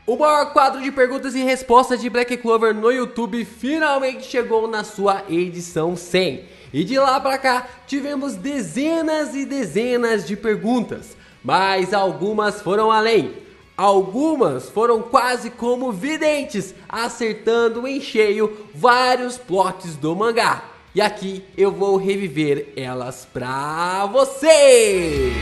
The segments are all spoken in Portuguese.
O maior quadro de perguntas e respostas de Black Clover no YouTube finalmente chegou na sua edição 100. E de lá pra cá tivemos dezenas e dezenas de perguntas, mas algumas foram além. Algumas foram quase como videntes, acertando em cheio vários plots do mangá. E aqui eu vou reviver elas pra você!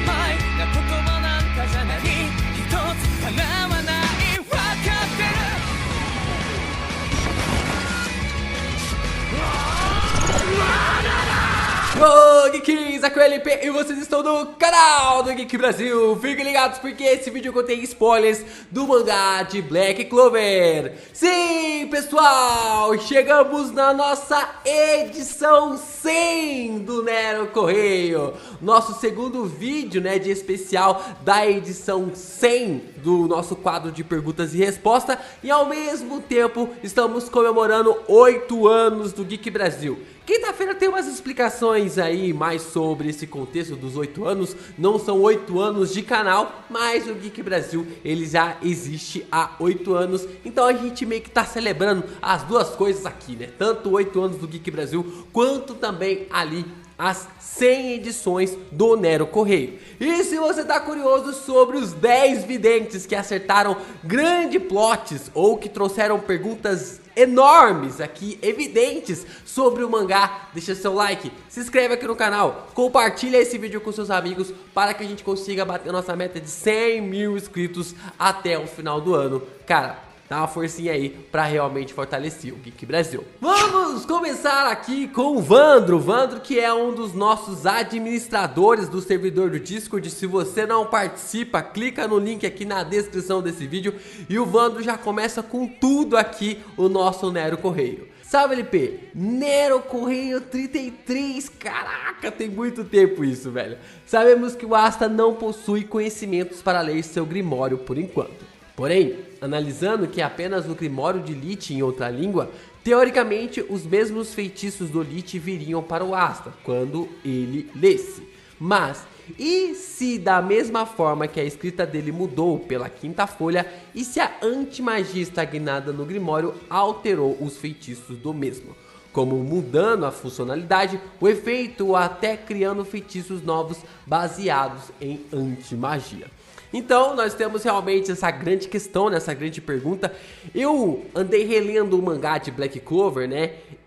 Ô Geeks, aqui é o LP e vocês estão no canal do Geek Brasil. Fiquem ligados porque esse vídeo contém spoilers do mangá de Black Clover. Sim, pessoal, chegamos na nossa edição 100 do Nero Correio. Nosso segundo vídeo, de especial da edição 100 do nosso quadro de perguntas e respostas. E ao mesmo tempo estamos comemorando 8 anos do Geek Brasil. Quinta-feira tem umas explicações aí mais sobre esse contexto dos 8 anos. Não são 8 anos de canal, mas o Geek Brasil ele já existe há 8 anos. Então a gente meio que tá celebrando as duas coisas aqui, Tanto 8 anos do Geek Brasil, quanto também ali as 100 edições do Nero Correio. E se você tá curioso sobre os 10 videntes que acertaram grandes plots ou que trouxeram perguntas enormes aqui, evidentes sobre o mangá, deixa seu like, se inscreve aqui no canal, compartilha esse vídeo com seus amigos para que a gente consiga bater nossa meta de 100 mil inscritos até o final do ano. Cara, dá uma forcinha aí pra realmente fortalecer o Geek Brasil. Vamos começar aqui com o Vandro. Vandro que é um dos nossos administradores do servidor do Discord. Se você não participa, clica no link aqui na descrição desse vídeo. E o Vandro já começa com tudo aqui, o nosso Nero Correio. Sabe, LP? Nero Correio 33, caraca, tem muito tempo isso, velho. Sabemos que o Asta não possui conhecimentos para ler seu Grimório por enquanto. Porém, analisando que é apenas o Grimório de Lich em outra língua, teoricamente os mesmos feitiços do Lich viriam para o Asta quando ele lesse. Mas, e se da mesma forma que a escrita dele mudou pela quinta folha, e se a antimagia estagnada no Grimório alterou os feitiços do mesmo? Como mudando a funcionalidade, o efeito ou até criando feitiços novos baseados em antimagia. Então, nós temos realmente essa grande questão, essa grande pergunta. Eu andei relendo o mangá de Black Clover,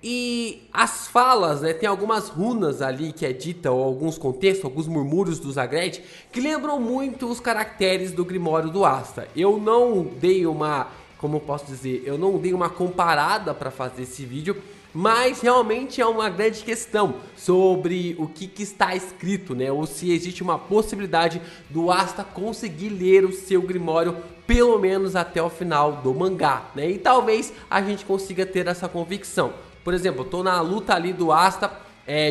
e as falas, tem algumas runas ali que é dita, ou alguns contextos, alguns murmúrios do Zagretti, que lembram muito os caracteres do Grimório do Asta. Eu não dei uma, como eu posso dizer, eu não dei uma comparada para fazer esse vídeo, mas realmente é uma grande questão sobre o que está escrito, ou se existe uma possibilidade do Asta conseguir ler o seu Grimório pelo menos até o final do mangá, E talvez a gente consiga ter essa convicção. Por exemplo, eu tô na luta ali do Asta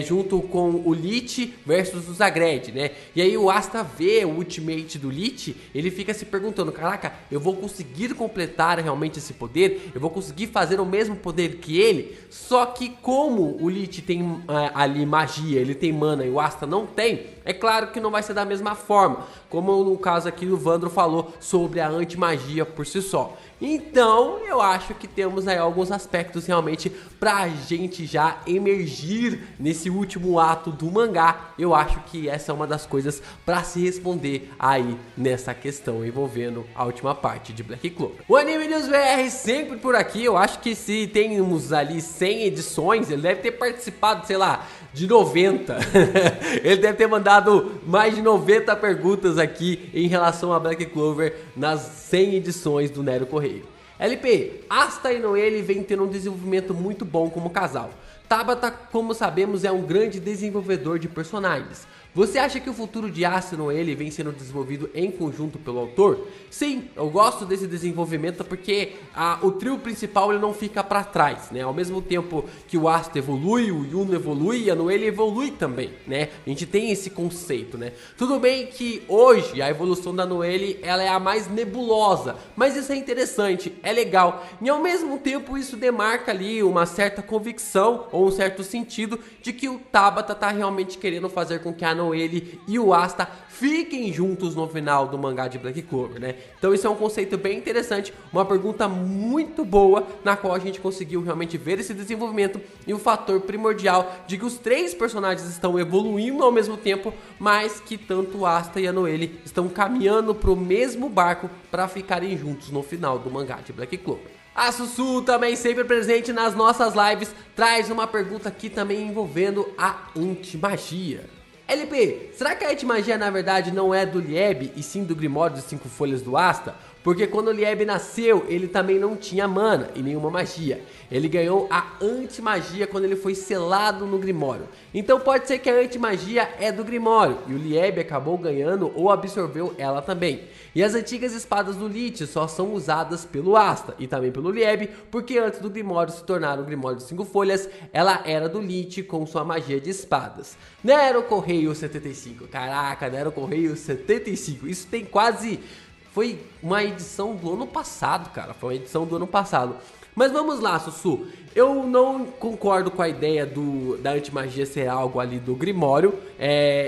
junto com o Lich versus o Zagretti, E aí o Asta vê o ultimate do Lich, ele fica se perguntando, caraca, eu vou conseguir completar realmente esse poder? Eu vou conseguir fazer o mesmo poder que ele? Só que como o Lich tem ali magia, ele tem mana e o Asta não tem, é claro que não vai ser da mesma forma, como no caso aqui o Vandro falou sobre a antimagia por si só. Então eu acho que temos aí alguns aspectos realmente pra gente já emergir nesse último ato do mangá. Eu acho que essa é uma das coisas pra se responder aí nessa questão envolvendo a última parte de Black Clover. O Anime News BR sempre por aqui. Eu acho que se temos ali 100 edições, ele deve ter participado, sei lá, de 90. Ele deve ter mandado mais de 90 perguntas aqui em relação a Black Clover nas 100 edições do Nero Correio. LP, Asta e Noelle vem tendo um desenvolvimento muito bom como casal. Tabata, como sabemos, é um grande desenvolvedor de personagens. Você acha que o futuro de Asta e Noelle vem sendo desenvolvido em conjunto pelo autor? Sim, eu gosto desse desenvolvimento porque o trio principal ele não fica para trás, Ao mesmo tempo que o Asta evolui, o Yuno evolui, a Noelle evolui também, A gente tem esse conceito, Tudo bem que hoje a evolução da Noelle ela é a mais nebulosa, mas isso é interessante, é legal. E ao mesmo tempo isso demarca ali uma certa convicção ou um certo sentido de que o Tabata tá realmente querendo fazer com que a Noelle e o Asta fiquem juntos no final do mangá de Black Clover, né? Então isso é um conceito bem interessante, uma pergunta muito boa, na qual a gente conseguiu realmente ver esse desenvolvimento e o fator primordial de que os três personagens estão evoluindo ao mesmo tempo, mas que tanto o Asta e a Noelle estão caminhando pro mesmo barco para ficarem juntos no final do mangá de Black Clover. A Sussu, também sempre presente nas nossas lives, traz uma pergunta aqui também envolvendo a antimagia. LP, será que a antimagia na verdade não é do Lieb e sim do Grimório de 5 folhas do Asta? Porque quando o Lieb nasceu, ele também não tinha mana e nenhuma magia. Ele ganhou a antimagia quando ele foi selado no Grimório. Então pode ser que a antimagia é do Grimório e o Lieb acabou ganhando ou absorveu ela também. E as antigas espadas do Lich só são usadas pelo Asta e também pelo Lieb, porque antes do Grimório se tornar o Grimório de 5 folhas, ela era do Lich com sua magia de espadas. Nero Correio 75, caraca, Nero Correio 75, isso tem quase... Foi uma edição do ano passado, cara. Foi uma edição do ano passado. Mas vamos lá, Sussu. Eu não concordo com a ideia da antimagia ser algo ali do Grimório.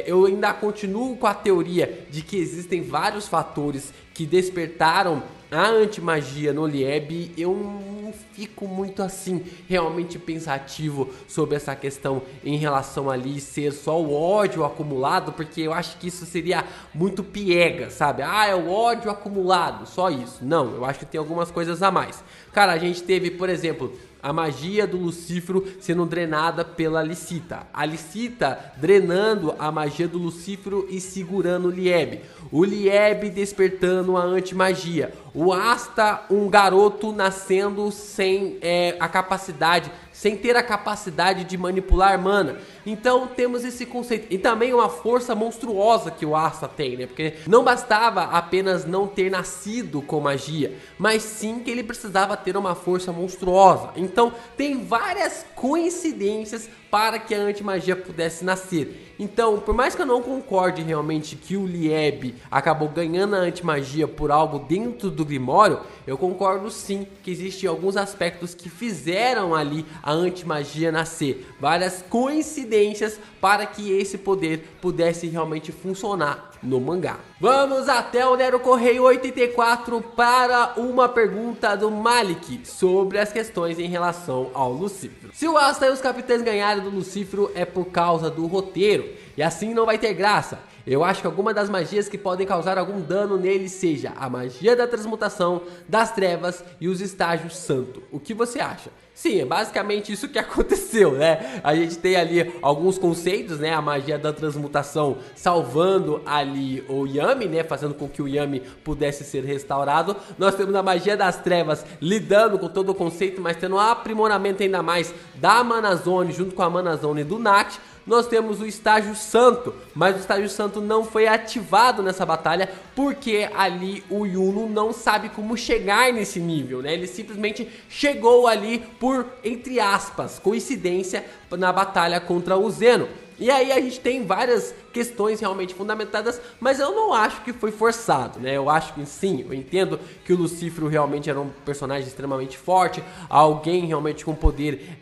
Eu ainda continuo com a teoria de que existem vários fatores que despertaram a antimagia no Lieb. Eu não fico muito assim, realmente pensativo sobre essa questão em relação ali ser só o ódio acumulado, porque eu acho que isso seria muito piega, sabe? Ah, é o ódio acumulado, só isso. Não, eu acho que tem algumas coisas a mais. Cara, a gente teve, por exemplo, a magia do Lucifero sendo drenada pela Licita. A Licita drenando a magia do Lucifero e segurando o Lieb. O Lieb despertando a antimagia. O Asta, um garoto nascendo sem a capacidade, sem ter a capacidade de manipular mana. Então temos esse conceito. E também uma força monstruosa que o Asta tem, né? Porque não bastava apenas não ter nascido com magia, mas sim que ele precisava ter uma força monstruosa. Então tem várias coincidências para que a antimagia pudesse nascer. Então, por mais que eu não concorde realmente que o Lieb acabou ganhando a antimagia por algo dentro do Grimório, eu concordo sim que existem alguns aspectos que fizeram ali a antimagia nascer. Várias coincidências para que esse poder pudesse realmente funcionar no mangá. Vamos até o Nero Correio 84 para uma pergunta do Malik sobre as questões em relação ao Lucifero. Se o Asta e os capitães ganharem do Lucifero é por causa do roteiro, e assim não vai ter graça. Eu acho que alguma das magias que podem causar algum dano nele seja a magia da transmutação, das trevas e os estágios santo. O que você acha? Sim, é basicamente isso que aconteceu, né? A gente tem ali alguns conceitos, né? A magia da transmutação salvando ali o Yami, né? Fazendo com que o Yami pudesse ser restaurado. Nós temos a magia das trevas lidando com todo o conceito, mas tendo um aprimoramento ainda mais da Mana Zone junto com a Mana Zone do Nacht. Nós temos o estágio santo, mas o estágio santo não foi ativado nessa batalha porque ali o Yuno não sabe como chegar nesse nível, né? Ele simplesmente chegou ali por, entre aspas, coincidência na batalha contra o Zeno. E aí a gente tem várias questões realmente fundamentadas, mas eu não acho que foi forçado, né? Eu acho que sim, eu entendo que o Lucifero realmente era um personagem extremamente forte, alguém realmente com poder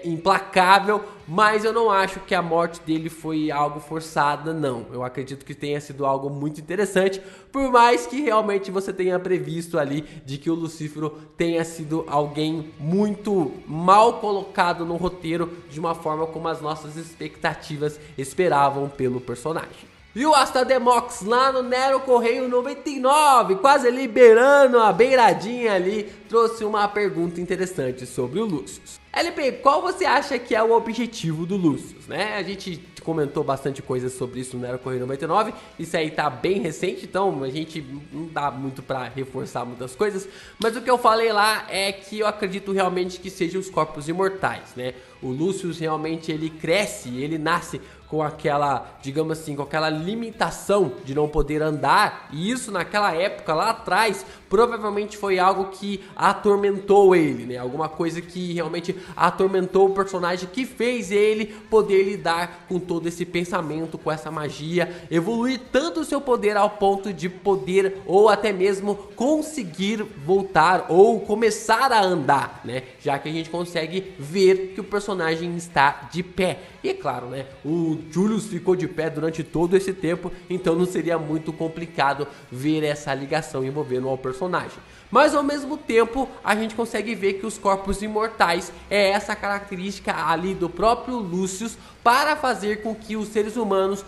implacável, mas eu não acho que a morte dele foi algo forçada, não. Eu acredito que tenha sido algo muito interessante, por mais que realmente você tenha previsto ali de que o Lucifero tenha sido alguém muito mal colocado no roteiro de uma forma como as nossas expectativas esperavam pelo personagem. E o Astademox lá no Nero Correio 99, quase liberando a beiradinha ali, trouxe uma pergunta interessante sobre o Lucius. LP, qual você acha que é o objetivo do Lucius, né? A gente comentou bastante coisas sobre isso no Nero Correio 99, isso aí tá bem recente, então a gente não dá muito pra reforçar muitas coisas, mas o que eu falei lá é que eu acredito realmente que sejam os corpos imortais, né? O Lucius realmente ele cresce, ele nasce com aquela, digamos assim, com aquela limitação de não poder andar, e isso naquela época lá atrás provavelmente foi algo que atormentou ele, né? Alguma coisa que realmente atormentou o personagem, que fez ele poder lidar com todo esse pensamento, com essa magia, evoluir tanto o seu poder ao ponto de poder ou até mesmo conseguir voltar ou começar a andar, né? Já que a gente consegue ver que o personagem está de pé. E é claro, né? O Julius ficou de pé durante todo esse tempo, então não seria muito complicado ver essa ligação envolvendo ao personagem. Mas ao mesmo tempo, a gente consegue ver que os corpos imortais é essa característica ali do próprio Lucius para fazer com que os seres humanos,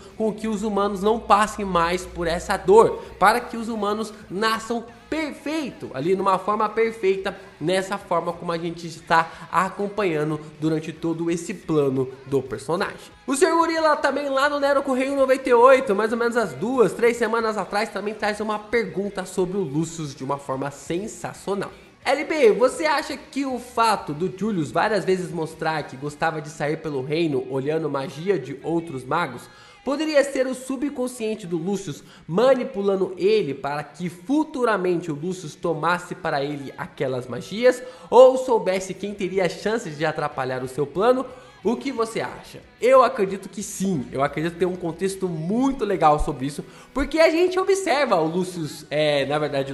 não passem mais por essa dor, para que os humanos nasçam perfeito, ali numa forma perfeita, nessa forma como a gente está acompanhando durante todo esse plano do personagem. O Sr. Gorila também lá no Nero Correio 98, mais ou menos as 2-3 semanas atrás, também traz uma pergunta sobre o Lucius de uma forma sensacional. LP, você acha que o fato do Julius várias vezes mostrar que gostava de sair pelo reino olhando magia de outros magos poderia ser o subconsciente do Lucius manipulando ele para que futuramente o Lucius tomasse para ele aquelas magias ou soubesse quem teria chances de atrapalhar o seu plano? O que você acha? Eu acredito que sim, eu acredito ter um contexto muito legal sobre isso, porque a gente observa o Lucius,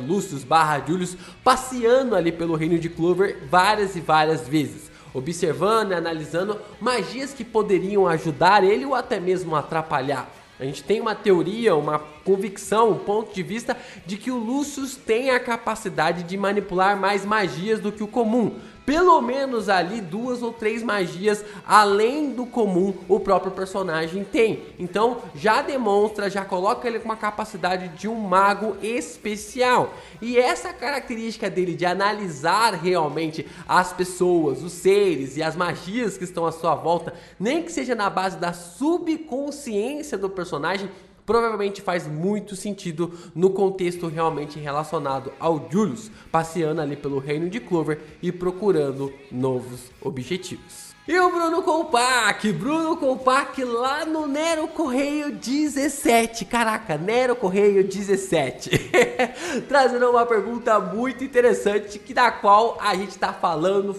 Lucius / Julius passeando ali pelo reino de Clover várias e várias vezes, observando e analisando magias que poderiam ajudar ele ou até mesmo atrapalhar. A gente tem uma teoria, uma convicção, um ponto de vista de que o Lucius tem a capacidade de manipular mais magias do que o comum. Pelo menos ali 2 ou 3 magias além do comum o próprio personagem tem. Então já demonstra, já coloca ele com uma capacidade de um mago especial. E essa característica dele de analisar realmente as pessoas, os seres e as magias que estão à sua volta, nem que seja na base da subconsciência do personagem, provavelmente faz muito sentido no contexto realmente relacionado ao Julius, passeando ali pelo reino de Clover e procurando novos objetivos. E o Bruno Kolpak lá no Nero Correio 17, caraca, Nero Correio 17, trazendo uma pergunta muito interessante, da qual a gente tá falando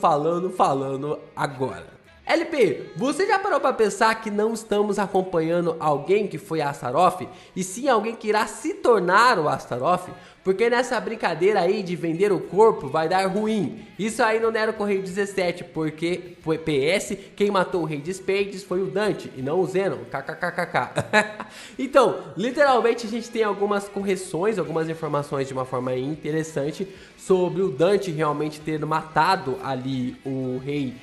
agora. LP, você já parou para pensar que não estamos acompanhando alguém que foi Astaroth, e sim alguém que irá se tornar o Astaroth? Porque nessa brincadeira aí de vender o corpo vai dar ruim. Isso aí no Nero Correio 17, porque PS, quem matou o Rei de Spades foi o Dante e não o Zenon, kkkk. Então, literalmente a gente tem algumas correções, algumas informações de uma forma interessante sobre o Dante realmente ter matado ali o Rei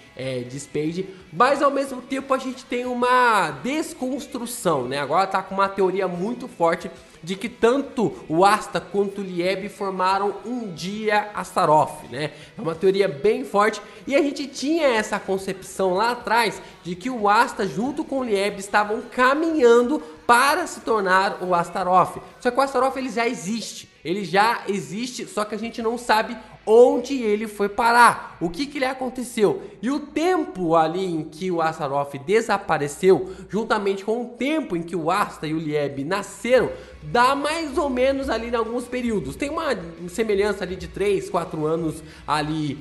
de Spades, mas ao mesmo tempo a gente tem uma desconstrução, né? Agora tá com uma teoria muito forte de que tanto o Asta quanto o Lieb formaram um dia Astaroth, né? É uma teoria bem forte e a gente tinha essa concepção lá atrás de que o Asta junto com o Lieb estavam caminhando para se tornar o Astaroth. Só que o Astaroth ele já existe, só que a gente não sabe onde ele foi parar, o que lhe aconteceu. E o tempo ali em que o Astaroth desapareceu, juntamente com o tempo em que o Asta e o Lieb nasceram, dá mais ou menos ali em alguns períodos. Tem uma semelhança ali de 3, 4 anos ali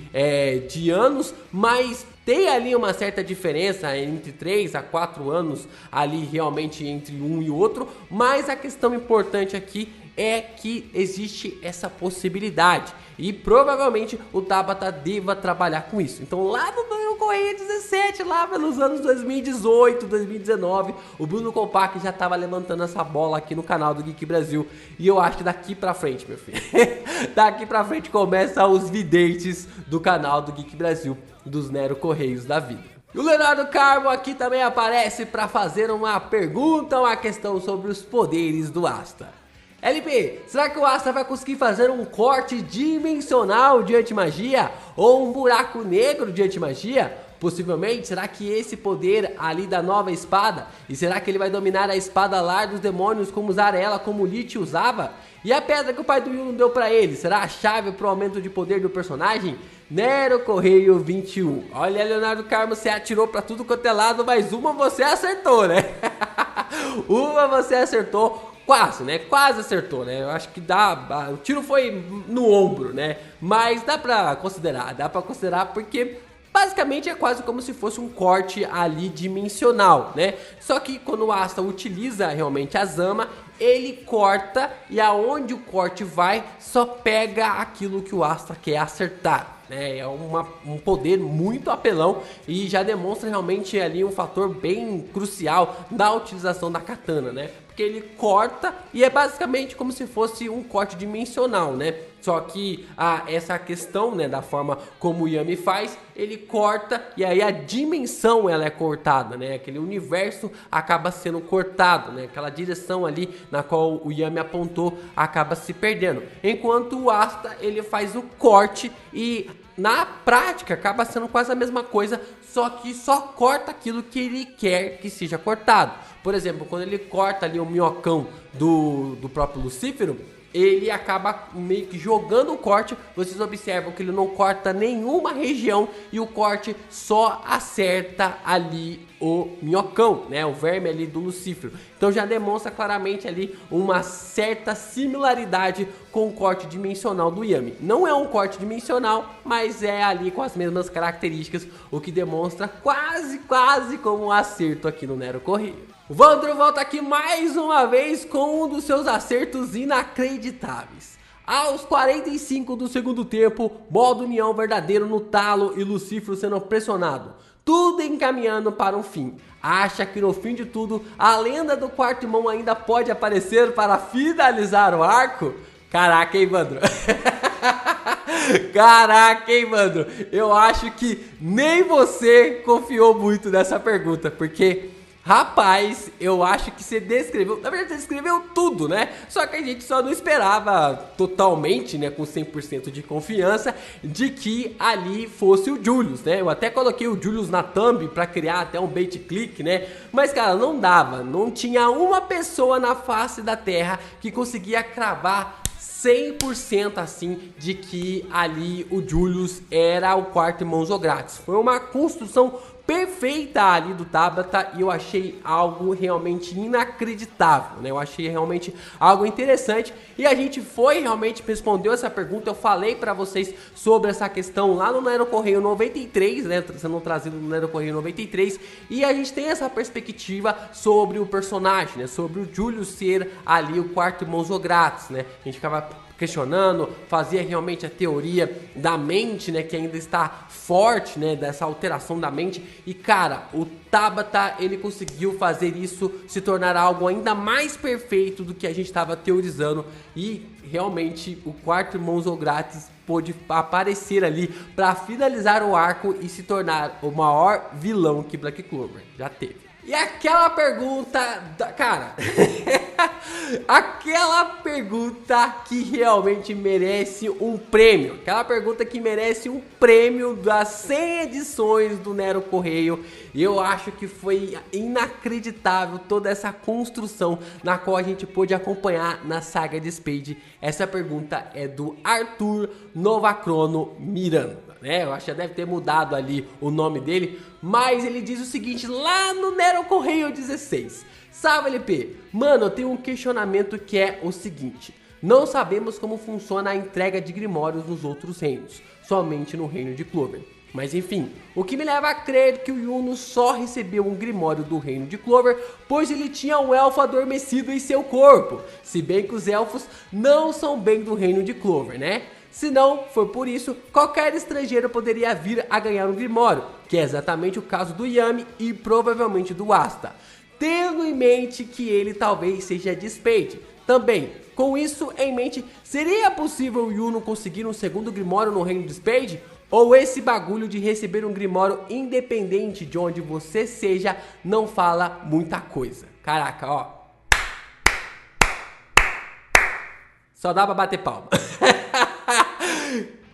de anos, mas tem ali uma certa diferença entre 3 a 4 anos ali realmente entre um e outro, mas a questão importante aqui é que existe essa possibilidade e provavelmente o Tabata deva trabalhar com isso. Então lá no Correio 17, lá pelos anos 2018, 2019, o Bruno Kolpak já estava levantando essa bola aqui no canal do Geek Brasil e eu acho que daqui pra frente, meu filho, daqui pra frente começa os videntes do canal do Geek Brasil, dos Nero Correios da vida. E o Leonardo Carmo aqui também aparece para fazer uma pergunta, uma questão sobre os poderes do Asta. LP, será que o Asta vai conseguir fazer um corte dimensional de antimagia? Ou um buraco negro de antimagia? Possivelmente, será que esse poder ali da nova espada? E será que ele vai dominar a espada lar dos demônios como usar ela como o Lich usava? E a pedra que o pai do Yuno deu pra ele, será a chave pro aumento de poder do personagem? Nero Correio 21. Olha, Leonardo Carmo, você atirou pra tudo quanto é lado, mas uma você acertou, né? Uma você acertou. quase, né? Quase acertou, né? Eu acho que dá... O tiro foi no ombro, né? Mas dá pra considerar porque... basicamente é quase como se fosse um corte ali dimensional, né? Só que quando o Asta utiliza realmente a Zama, ele corta e aonde o corte vai só pega aquilo que o Asta quer acertar. É um poder muito apelão e já demonstra realmente ali um fator bem crucial da utilização da katana, né? Porque ele corta e é basicamente como se fosse um corte dimensional, né? Só que essa questão, né, da forma como o Yami faz, ele corta e aí a dimensão ela é cortada, né? Aquele universo acaba sendo cortado, né? Aquela direção ali na qual o Yami apontou acaba se perdendo. Enquanto o Asta, ele faz o corte e na prática acaba sendo quase a mesma coisa, só que só corta aquilo que ele quer que seja cortado. Por exemplo, quando ele corta ali o minhocão do próprio Lucífero, ele acaba meio que jogando o corte. Vocês observam que ele não corta nenhuma região e o corte só acerta ali o minhocão, né? O verme ali do Lucífero. Então já demonstra claramente ali uma certa similaridade com o corte dimensional do Yami. Não é um corte dimensional, mas é ali com as mesmas características, o que demonstra quase como um acerto aqui no Nero Correio. O Vandro volta aqui mais uma vez com um dos seus acertos inacreditáveis. Aos 45 do segundo tempo, modo união verdadeiro no talo e Lucífero sendo pressionado. Tudo encaminhando para um fim. Acha que no fim de tudo, a lenda do quarto irmão ainda pode aparecer para finalizar o arco? Caraca, hein, Vandro? Caraca, hein, Vandro? Eu acho que nem você confiou muito nessa pergunta, porque... rapaz, eu acho que você descreveu, na verdade você descreveu tudo, né? Só que a gente só não esperava totalmente, né, com 100% de confiança, de que ali fosse o Julius, né? Eu até coloquei o Julius na thumb pra criar até um bait click, né? Mas, cara, não dava, não tinha uma pessoa na face da terra que conseguia cravar 100% assim de que ali o Julius era o quarto irmão Zogratis. Foi uma construção perfeita ali do Tabata e eu achei algo realmente inacreditável, né? Eu achei realmente algo interessante e a gente realmente respondeu essa pergunta. Eu falei pra vocês sobre essa questão lá no Nero Correio 93, né? Sendo trazido no Nero Correio 93 e a gente tem essa perspectiva sobre o personagem, né? Sobre o Julius ser ali o quarto irmão Zogratis, né? A gente ficava questionando, fazia realmente a teoria da mente, né, que ainda está forte, né, dessa alteração da mente. E cara, o Tabata, ele conseguiu fazer isso se tornar algo ainda mais perfeito do que a gente estava teorizando e realmente o quarto irmão Zogratis pôde aparecer ali para finalizar o arco e se tornar o maior vilão que Black Clover já teve. E aquela pergunta, cara, aquela pergunta que realmente merece um prêmio, aquela pergunta que merece um prêmio das 100 edições do Nero Correio. Eu acho que foi inacreditável toda essa construção na qual a gente pôde acompanhar na saga de Spade. Essa pergunta é do Arthur Novacrono Miranda. Eu acho que já deve ter mudado ali o nome dele, mas ele diz o seguinte lá no Nero Correio 16. Salve, LP! Mano, eu tenho um questionamento que é o seguinte: não sabemos como funciona a entrega de grimórios nos outros reinos, somente no reino de Clover. Mas enfim, o que me leva a crer que o Yuno só recebeu um grimório do reino de Clover, pois ele tinha um elfo adormecido em seu corpo, se bem que os elfos não são bem do reino de Clover, né? Se não for por isso, qualquer estrangeiro poderia vir a ganhar um grimório, que é exatamente o caso do Yami e provavelmente do Asta, tendo em mente que ele talvez seja de Spade. Também, com isso em mente, seria possível o Yuno conseguir um segundo grimório no reino de Spade? Ou esse bagulho de receber um grimório independente de onde você seja não fala muita coisa? Caraca, ó. Só dá pra bater palma.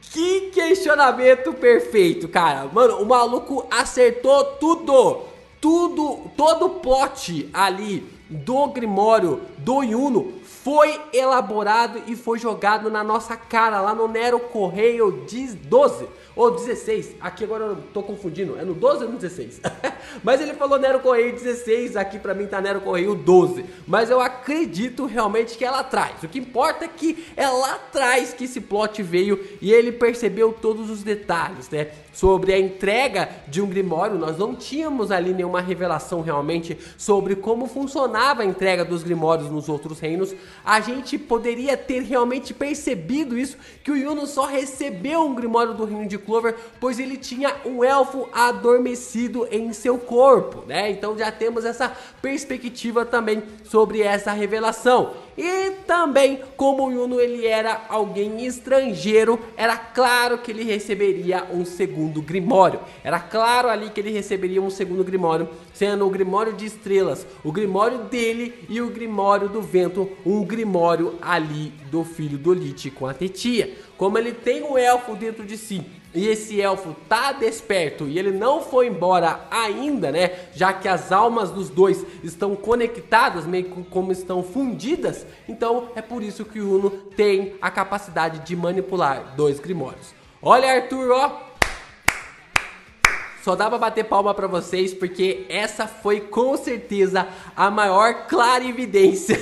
Que questionamento perfeito, cara. Mano, o maluco acertou tudo. Todo o plot ali do Grimório do Yuno foi elaborado e foi jogado na nossa cara lá no Nero Correio 12 ou 16, aqui agora eu tô confundindo, é no 12 ou no 16? Mas ele falou Nero Correio 16, aqui pra mim tá Nero Correio 12, mas eu acredito realmente que é lá atrás. O que importa é que é lá atrás que esse plot veio e ele percebeu todos os detalhes, né? Sobre a entrega de um Grimório, nós não tínhamos ali nenhuma revelação realmente sobre como funcionava a entrega dos Grimórios nos outros reinos. A gente poderia ter realmente percebido isso, que o Yuno só recebeu um Grimório do reino de Clover, pois ele tinha um elfo adormecido em seu corpo, né? Então já temos essa perspectiva também sobre essa revelação. E também, como o Yuno ele era alguém estrangeiro, era claro que ele receberia um segundo Grimório. Era claro ali que ele receberia um segundo Grimório, sendo o Grimório de Estrelas, o Grimório dele e o Grimório do Vento, um Grimório ali do filho do Lich com a Tetia. Como ele tem um elfo dentro de si, e esse elfo tá desperto e ele não foi embora ainda, né? Já que as almas dos dois estão conectadas, meio como estão fundidas. Então é por isso que o Yuno tem a capacidade de manipular dois Grimórios. Olha, Arthur, ó. Só dá pra bater palma pra vocês, porque essa foi com certeza a maior clarividência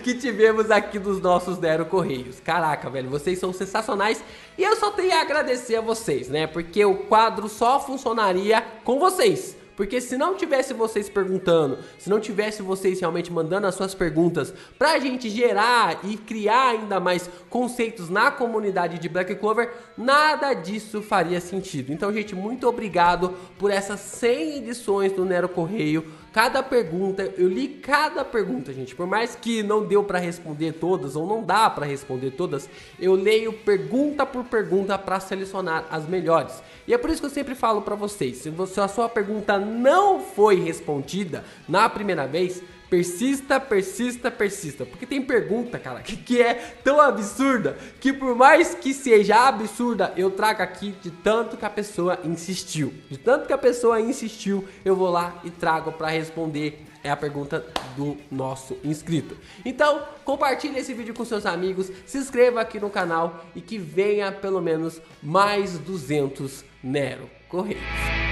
que tivemos aqui dos nossos Nero Correios. Caraca, velho, vocês são sensacionais e eu só tenho a agradecer a vocês, né? Porque o quadro só funcionaria com vocês. Porque se não tivesse vocês perguntando, se não tivesse vocês realmente mandando as suas perguntas pra gente gerar e criar ainda mais conceitos na comunidade de Black Clover, nada disso faria sentido. Então, gente, muito obrigado por essas 100 edições do Nero Correio. Cada pergunta, eu li cada pergunta, gente. Por mais que não deu pra responder todas, ou não dá pra responder todas, eu leio pergunta por pergunta pra selecionar as melhores. E é por isso que eu sempre falo pra vocês, se a sua pergunta não foi respondida na primeira vez, persista, persista, persista. Porque tem pergunta, cara, que é tão absurda, que por mais que seja absurda, eu trago aqui de tanto que a pessoa insistiu. De tanto que a pessoa insistiu, eu vou lá e trago pra responder. É a pergunta do nosso inscrito. Então, compartilhe esse vídeo com seus amigos, se inscreva aqui no canal e que venha pelo menos mais 200 Nero Correios.